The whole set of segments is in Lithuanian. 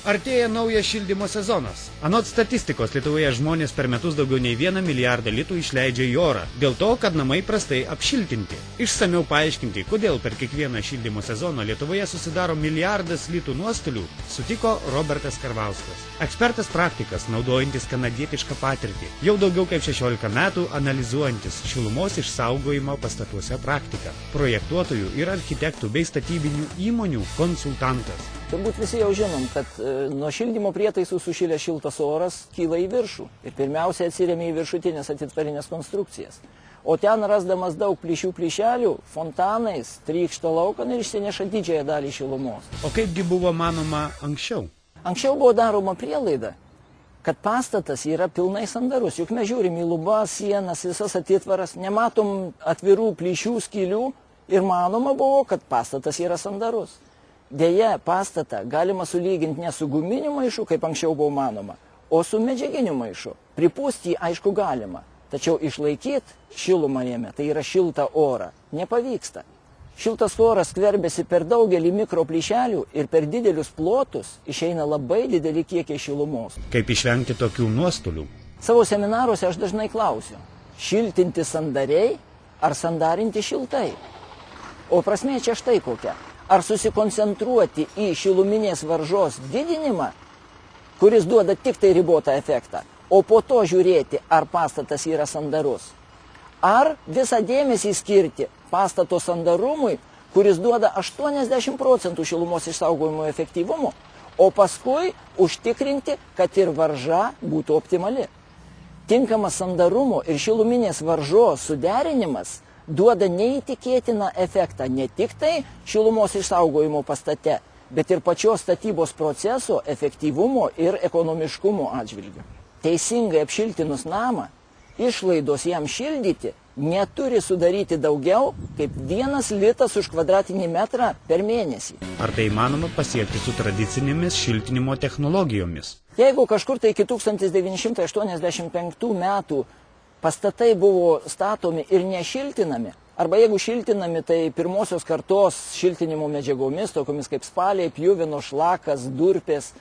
Artėja naujas šildymo sezonas. Anot statistikos, Lietuvoje žmonės per metus daugiau nei 1 milijardą litų išleidžia į orą, dėl to, kad namai prastai apšiltinti. Išsamiau paaiškinti, kodėl per kiekvieną šildymo sezoną Lietuvoje susidaro milijardas litų nuostolių, sutiko Robertas Karvauskas. Ekspertas praktikas, naudojantis kanadietišką patirtį, jau daugiau kaip 16 metų analizuojantis šilumos išsaugojimo pastatuose praktiką, projektuotojų ir architektų bei statybinių įmonių konsultantas. Turbūt visi jau žinom, kad nuo šildymo prietaisų sušilęs šiltas oras kyla į viršų ir pirmiausia atsiremia į viršutinės atitvarinės konstrukcijas. O ten rasdamas daug plyšelių, fontanais, trykšta laukan ir išsineša didžiąją dalį šilumos. O kaipgi buvo manoma anksčiau? Anksčiau buvo daroma prielaida, kad pastatas yra pilnai sandarus. Juk mes žiūrim į lubas, sienas, visas atitvaras, nematom atvirų plyšių, skylių ir manoma buvo, kad pastatas yra sandarus. Deja, pastatą galima sulyginti ne su guminiu maišu, kaip anksčiau buvo manoma, o su medžiaginiu maišu. Pripūsti jį aišku galima, tačiau išlaikyti šilumą jame, tai yra šiltą orą, nepavyksta. Šiltas oras skverbiasi per daugelį mikroplyšelių ir per didelius plotus išeina labai dideli kiekiai šilumos. Kaip išvengti tokių nuostolių? Savo seminaruose aš dažnai klausiu, šiltinti sandariai ar sandarinti šiltai? O prasmė čia štai kokia. Ar susikoncentruoti į šiluminės varžos didinimą, kuris duoda tik tai ribotą efektą, o po to žiūrėti, ar pastatas yra sandarus. Ar visą dėmesį skirti pastato sandarumui, kuris duoda 80% šilumos išsaugojimo efektyvumo, o paskui užtikrinti, kad ir varža būtų optimali. Tinkamas sandarumo ir šiluminės varžos suderinimas duoda neįtikėtiną efektą ne tik tai šilumos išsaugojimo pastate, bet ir pačios statybos proceso efektyvumo ir ekonomiškumo atžvilgiu. Teisingai apšiltinus namą, išlaidos jam šildyti neturi sudaryti daugiau kaip 1 litas už kvadratinį metrą per mėnesį. Ar tai įmanoma pasiekti su tradicinėmis šiltinimo technologijomis? Jeigu kažkur tai iki 1985 metų pastatai buvo statomi ir nešiltinami, arba jeigu šiltinami, tai pirmosios kartos šiltinimo medžiagomis, tokiomis kaip spaliai, pjuvino, šlakas, durpės,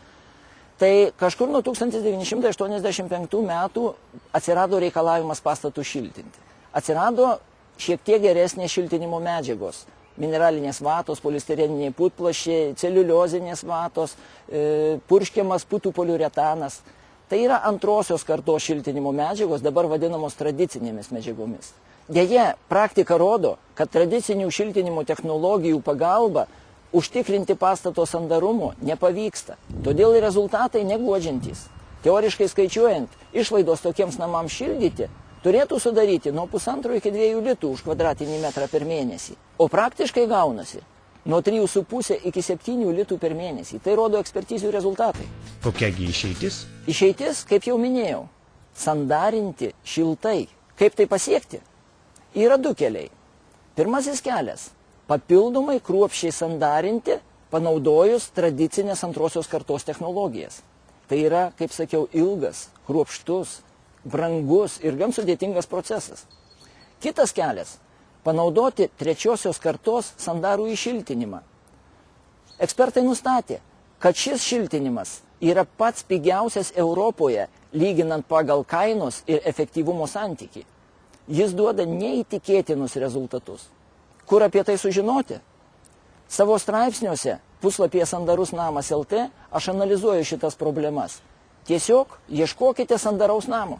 tai kažkur nuo 1985 metų atsirado reikalavimas pastatų šiltinti. Atsirado šiek tiek geresnės šiltinimo medžiagos. Mineralinės vatos, polistireniniai putplaščiai, celiuliozinės vatos, purškiamas putų poliuretanas. Tai yra antrosios kartos šiltinimo medžiagos, dabar vadinamos tradicinėmis medžiagomis. Deja, praktika rodo, kad tradicinių šiltinimo technologijų pagalba užtikrinti pastato sandarumo nepavyksta. Todėl rezultatai neguodžiantys. Teoriškai skaičiuojant, išlaidos tokiems namams šildyti turėtų sudaryti nuo 1,5 iki 2 litų už kvadratinį metrą per mėnesį. O praktiškai gaunasi nuo 3,5 iki 7 litų per mėnesį. Tai rodo ekspertizių rezultatai. Kokiagi išeitis? Išeitis, kaip jau minėjau, sandarinti šiltai. Kaip tai pasiekti? Yra 2 keliai. Pirmasis kelias – papildomai kruopščiai sandarinti, panaudojus tradicinės antrosios kartos technologijas. Tai yra, kaip sakiau, ilgas, kruopštus, brangus ir gan sudėtingas procesas. Kitas kelias – panaudoti trečiosios kartos sandarų įšiltinimą. Ekspertai nustatė, kad šis šiltinimas yra pats pigiausias Europoje, lyginant pagal kainos ir efektyvumo santykį. Jis duoda neįtikėtinus rezultatus. Kur apie tai sužinoti? Savo straipsniuose puslapyje Sandarus namas LT aš analizuoju šitas problemas. Tiesiog ieškokite sandaraus namo.